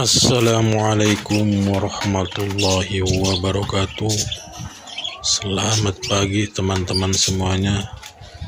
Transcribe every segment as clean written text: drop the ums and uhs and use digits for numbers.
Assalamualaikum warahmatullahi wabarakatuh. Selamat pagi teman-teman semuanya.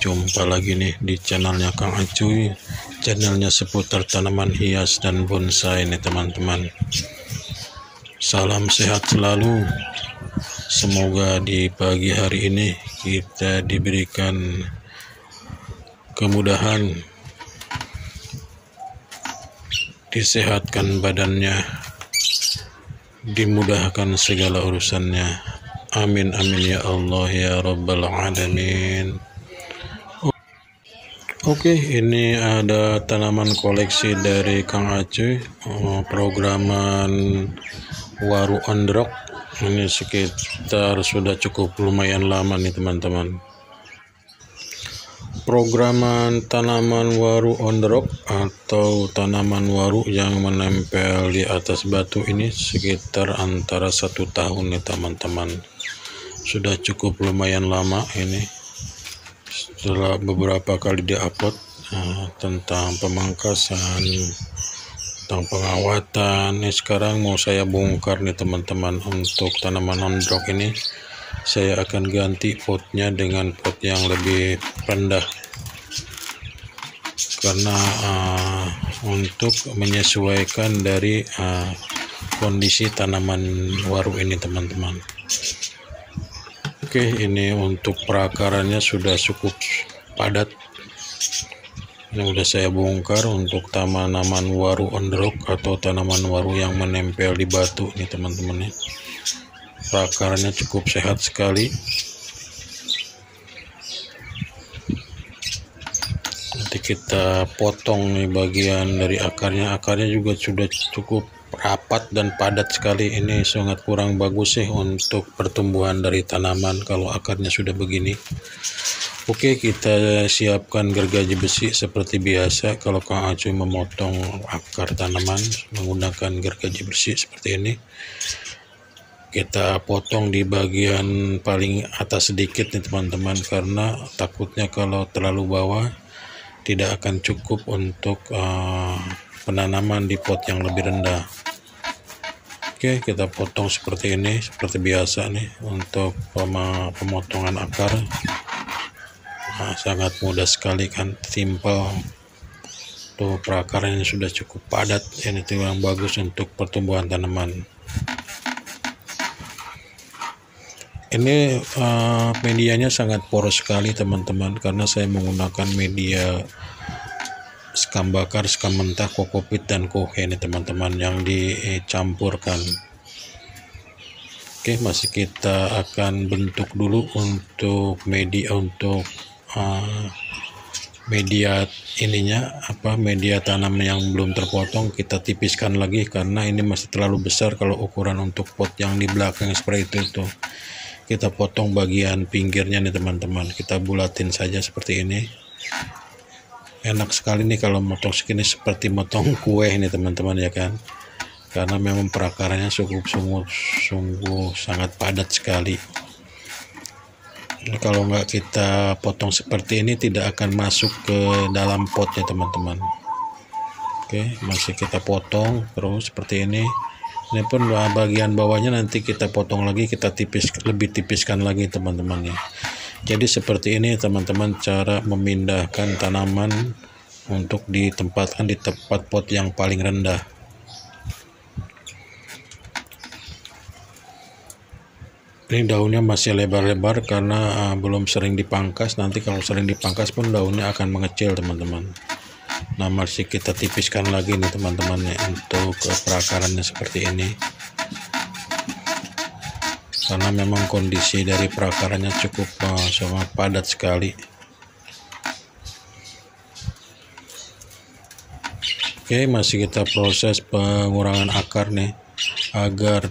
Jumpa lagi nih di channelnya Kang Acuy, channelnya seputar tanaman hias dan bonsai nih teman-teman. Salam sehat selalu. Semoga di pagi hari ini kita diberikan kemudahan, disehatkan badannya, dimudahkan segala urusannya. Amin amin ya Allah ya Rabbal Alamin. Oke, ini ada tanaman koleksi dari Kang Acuy, programan Waru Ondrok. Ini sekitar sudah cukup lumayan lama nih teman-teman. Programan tanaman waru ondrok atau tanaman waru yang menempel di atas batu ini sekitar antara 1 tahun nih teman-teman. Sudah cukup lumayan lama ini. Setelah beberapa kali diupload tentang pemangkasan, tentang pengawatan, sekarang mau saya bongkar nih teman-teman. Untuk tanaman ondrok ini saya akan ganti potnya dengan pot yang lebih rendah, karena untuk menyesuaikan dari kondisi tanaman waru ini teman-teman. Oke, ini untuk perakarannya sudah cukup padat. Ini udah saya bongkar untuk tanaman waru ondrok atau tanaman waru yang menempel di batu nih teman-teman. Akarnya cukup sehat sekali. Nanti kita potong nih bagian dari akarnya. Akarnya juga sudah cukup rapat dan padat sekali. Ini sangat kurang bagus sih untuk pertumbuhan dari tanaman kalau akarnya sudah begini. Oke, kita siapkan gergaji besi seperti biasa. Kalau Kang Acuy memotong akar tanaman menggunakan gergaji besi seperti ini, kita potong di bagian paling atas sedikit nih teman-teman, karena takutnya kalau terlalu bawah tidak akan cukup untuk penanaman di pot yang lebih rendah. Oke, kita potong seperti ini, seperti biasa nih untuk pemotongan akar. Sangat mudah sekali kan, simple. Tuh, perakarnya sudah cukup padat. Ini tuh yang bagus untuk pertumbuhan tanaman. Ini medianya sangat poros sekali teman-teman, karena saya menggunakan media sekam bakar, sekam mentah, kokopit dan kohe ini teman-teman yang dicampurkan. Oke, masih kita akan bentuk dulu untuk media, media ininya media tanam yang belum terpotong kita tipiskan lagi, karena ini masih terlalu besar kalau ukuran untuk pot yang di belakang seperti itu. Kita potong bagian pinggirnya nih teman-teman, kita bulatin saja seperti ini. Enak sekali nih kalau motong segini, seperti motong kue ini teman-teman ya kan, karena memang perakarannya sungguh sangat padat sekali. Ini kalau nggak kita potong seperti ini tidak akan masuk ke dalam potnya teman-teman. Oke, masih kita potong terus seperti ini. Ini pun bagian bawahnya nanti kita potong lagi, kita lebih tipiskan lagi teman-teman ya. Jadi seperti ini teman-teman cara memindahkan tanaman untuk ditempatkan di tempat pot yang paling rendah. Ini daunnya masih lebar-lebar karena belum sering dipangkas. Nanti kalau sering dipangkas pun daunnya akan mengecil teman-teman. Nah, masih kita tipiskan lagi nih teman-teman ya, untuk perakarannya seperti ini, karena memang kondisi dari perakarannya cukup sangat padat sekali. Oke, masih kita proses pengurangan akar nih, agar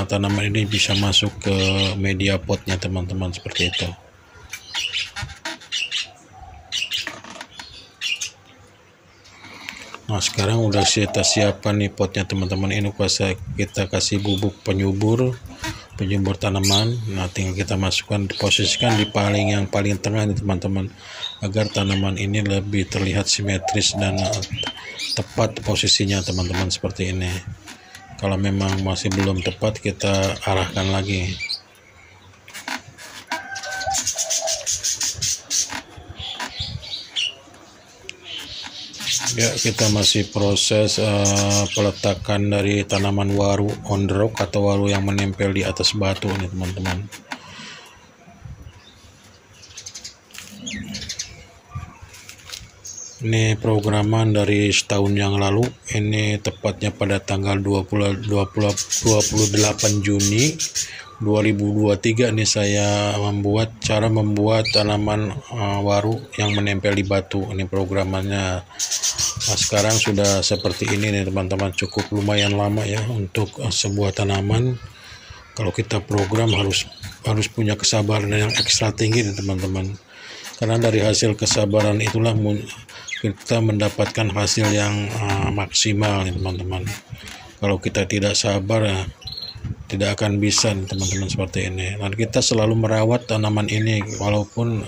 tanaman ini bisa masuk ke media potnya teman-teman seperti itu. Nah, sekarang udah kita siapkan nih potnya teman-teman. Ini kita kasih bubuk penyubur penjemur tanaman. Nah, tinggal kita masukkan, posisikan di yang paling tengah nih teman-teman, agar tanaman ini lebih terlihat simetris dan tepat posisinya teman-teman, seperti ini. Kalau memang masih belum tepat, kita arahkan lagi. Ya, kita masih proses peletakan dari tanaman waru on the rock atau waru yang menempel di atas batu nih teman-teman. Ini programan dari setahun yang lalu, ini tepatnya pada tanggal 28 Juni 2023 nih saya cara membuat tanaman waru yang menempel di batu. Ini programannya. Nah, sekarang sudah seperti ini nih teman-teman, cukup lumayan lama ya untuk sebuah tanaman. Kalau kita program harus punya kesabaran yang ekstra tinggi nih teman-teman, karena dari hasil kesabaran itulah kita mendapatkan hasil yang maksimal nih teman-teman. Kalau kita tidak sabar ya, tidak akan bisa nih teman-teman, seperti ini. Dan kita selalu merawat tanaman ini walaupun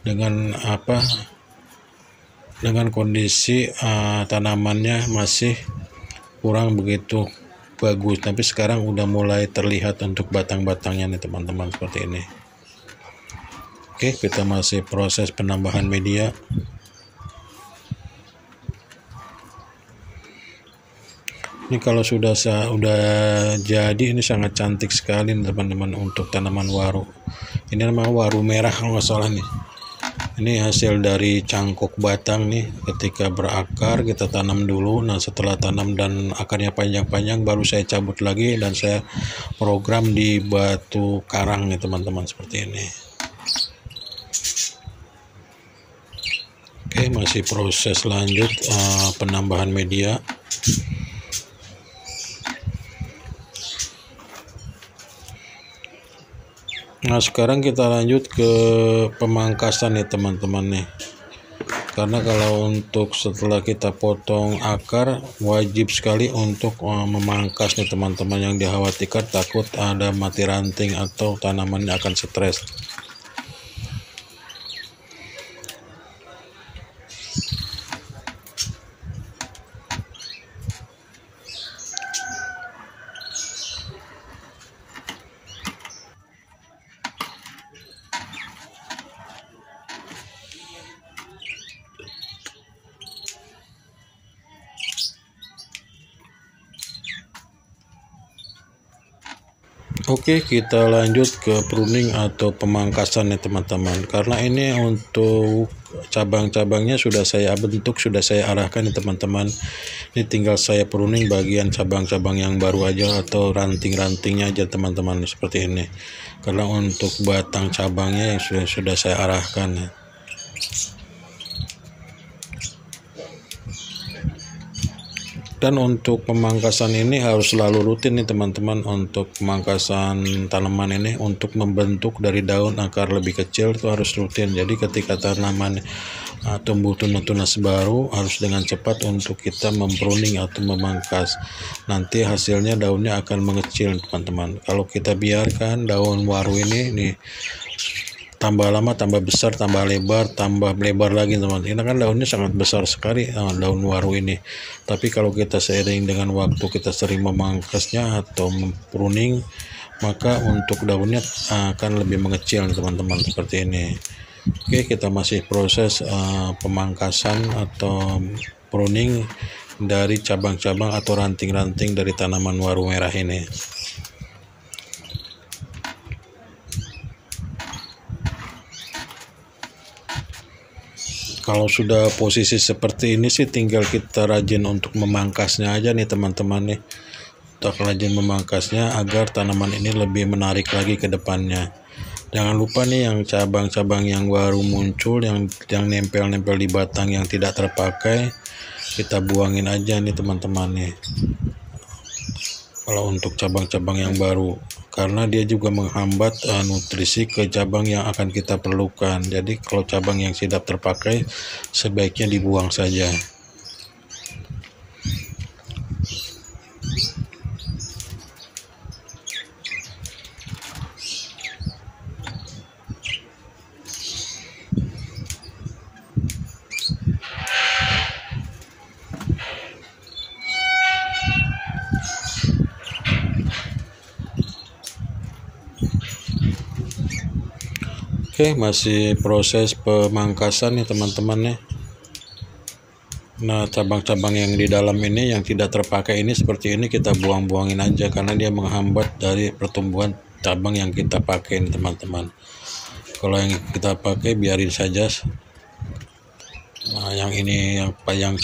dengan kondisi tanamannya masih kurang begitu bagus, tapi sekarang udah mulai terlihat untuk batang-batangnya nih teman-teman, seperti ini. Oke, kita masih proses penambahan media. Ini kalau sudah jadi, ini sangat cantik sekali teman-teman untuk tanaman waru. Ini namanya waru merah kalau nggak salah nih. Ini hasil dari cangkok batang nih, ketika berakar kita tanam dulu. Nah, setelah tanam dan akarnya panjang-panjang, baru saya cabut lagi dan saya program di batu karang nih teman-teman, seperti ini. Oke, masih proses lanjut penambahan media. Nah, sekarang kita lanjut ke pemangkasan nih teman-teman nih. Karena kalau untuk setelah kita potong akar, wajib sekali untuk memangkas nih teman-teman. Yang dikhawatirkan takut ada mati ranting atau tanamannya akan stres. Oke, kita lanjut ke pruning atau pemangkasan ya teman-teman. Karena ini untuk cabang-cabangnya sudah saya bentuk, sudah saya arahkan ya teman-teman. Ini tinggal saya pruning bagian cabang-cabang yang baru aja atau ranting-rantingnya aja teman-teman, seperti ini. Karena untuk batang cabangnya yang sudah saya arahkan ya. Dan untuk pemangkasan ini harus selalu rutin nih teman-teman. Untuk pemangkasan tanaman ini untuk membentuk dari daun akar lebih kecil itu harus rutin. Jadi ketika tanaman tumbuh tunas baru, harus dengan cepat untuk kita mempruning atau memangkas. Nanti hasilnya daunnya akan mengecil teman-teman. Kalau kita biarkan daun waru ini nih tambah lama tambah besar, tambah lebar lagi teman-teman. Ini kan daunnya sangat besar sekali, daun waru ini. Tapi kalau kita seiring dengan waktu kita sering memangkasnya atau pruning, maka untuk daunnya akan lebih mengecil teman-teman, seperti ini. Oke, kita masih proses pemangkasan atau pruning dari cabang-cabang atau ranting-ranting dari tanaman waru merah ini. Kalau sudah posisi seperti ini sih tinggal kita rajin untuk memangkasnya aja nih teman-teman nih. Untuk rajin memangkasnya agar tanaman ini lebih menarik lagi ke depannya. Jangan lupa nih yang cabang-cabang yang baru muncul, yang nempel-nempel di batang yang tidak terpakai, kita buangin aja nih teman-teman nih. Kalau untuk cabang-cabang yang baru, karena dia juga menghambat nutrisi ke cabang yang akan kita perlukan. Jadi kalau cabang yang tidak terpakai sebaiknya dibuang saja. Oke, masih proses pemangkasan nih teman-teman ya. Nah, cabang-cabang yang di dalam ini yang tidak terpakai ini seperti ini kita buang-buangin aja karena dia menghambat dari pertumbuhan cabang yang kita pakai nih teman-teman. Kalau yang kita pakai biarin saja. Nah, yang ini yang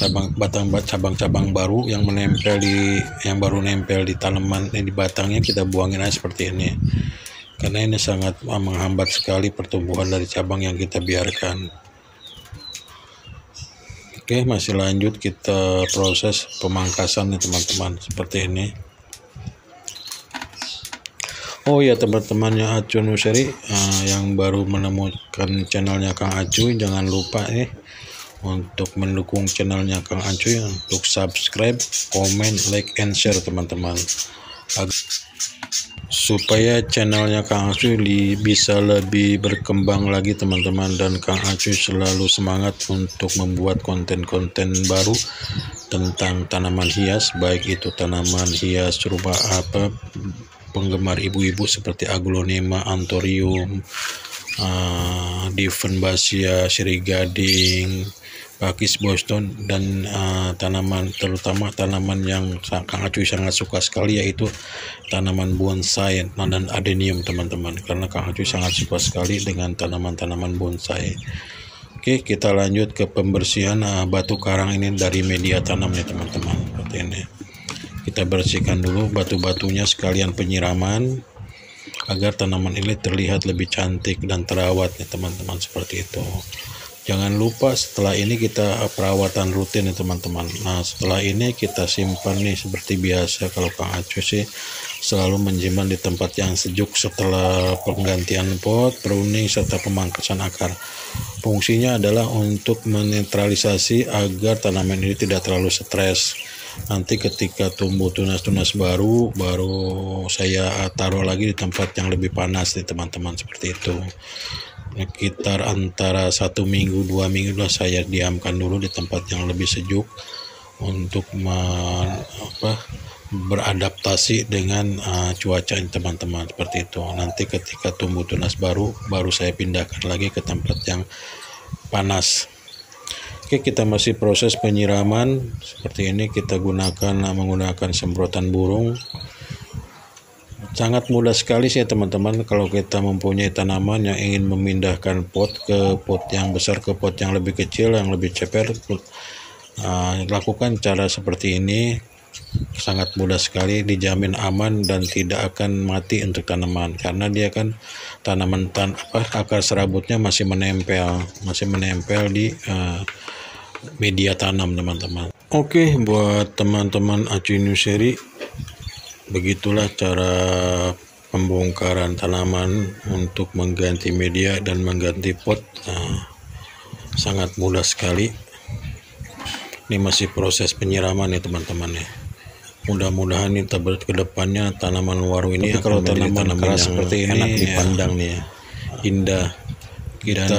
cabang-cabang baru yang baru nempel di tanaman di batangnya kita buangin aja seperti ini. Karena ini sangat menghambat sekali pertumbuhan dari cabang yang kita biarkan. Oke, masih lanjut kita proses pemangkasan nih teman-teman seperti ini. Oh ya teman-temannya Acu Nuseri yang baru menemukan channelnya Kang Acuy, jangan lupa untuk mendukung channelnya Kang Acuy untuk subscribe, comment, like, and share teman-teman, supaya channelnya Kang Acuy bisa lebih berkembang lagi teman-teman, dan Kang Acuy selalu semangat untuk membuat konten-konten baru tentang tanaman hias, baik itu tanaman hias rumah penggemar ibu-ibu seperti aglonema, anthurium, divenbasia, sirigading, pakis Boston, dan terutama tanaman yang Kang Acuy sangat suka sekali yaitu tanaman bonsai dan adenium teman-teman, karena Kang Acuy sangat suka sekali dengan tanaman-tanaman bonsai. Oke, kita lanjut ke pembersihan batu karang ini dari media tanamnya teman-teman. Seperti ini kita bersihkan dulu batu-batunya sekalian penyiraman agar tanaman ini terlihat lebih cantik dan terawat ya teman-teman, seperti itu. Jangan lupa setelah ini kita perawatan rutin ya teman-teman. Nah, setelah ini kita simpan nih seperti biasa. Kalau Kang Acuy sih selalu menyimpan di tempat yang sejuk setelah penggantian pot, pruning, serta pemangkasan akar. Fungsinya adalah untuk menetralisasi agar tanaman ini tidak terlalu stres. Nanti ketika tumbuh tunas-tunas baru saya taruh lagi di tempat yang lebih panas nih teman-teman, seperti itu. Sekitar antara 1 minggu 2 minggu lah saya diamkan dulu di tempat yang lebih sejuk untuk beradaptasi dengan cuaca teman-teman, seperti itu. Nanti ketika tumbuh tunas baru saya pindahkan lagi ke tempat yang panas. Oke, kita masih proses penyiraman seperti ini. Kita menggunakan semprotan burung. Sangat mudah sekali sih teman-teman kalau kita mempunyai tanaman yang ingin memindahkan pot ke pot yang besar, ke pot yang lebih kecil, yang lebih ceper. Lakukan cara seperti ini, sangat mudah sekali, dijamin aman dan tidak akan mati untuk tanaman, karena dia kan akar serabutnya masih menempel di media tanam teman-teman. Oke, buat teman-teman Acuy Nuseri, begitulah cara pembongkaran tanaman untuk mengganti media dan mengganti pot. Sangat mudah sekali. Ini masih proses penyiraman ya teman-teman ya. Mudah-mudahan ke depannya tanaman waru ini kalau tanaman keras seperti ini enak dipandang nih ya, indah. Kita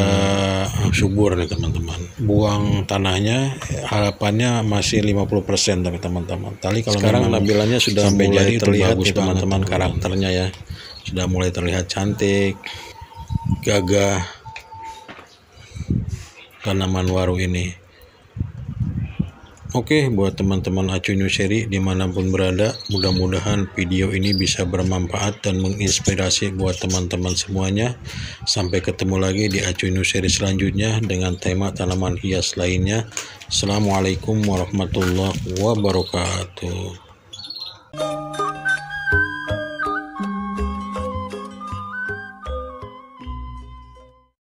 subur nih teman-teman. Buang tanahnya harapannya masih 50% tapi teman-teman. Tadi kalau sekarang tampilannya sudah mulai terlihat nih teman-teman, karakternya ya. Sudah mulai terlihat cantik, gagah tanaman waru ini. Oke, buat teman-teman Acuy Nuseri dimanapun berada, mudah-mudahan video ini bisa bermanfaat dan menginspirasi buat teman-teman semuanya. Sampai ketemu lagi di Acuy Nuseri selanjutnya dengan tema tanaman hias lainnya. Assalamualaikum warahmatullahi wabarakatuh.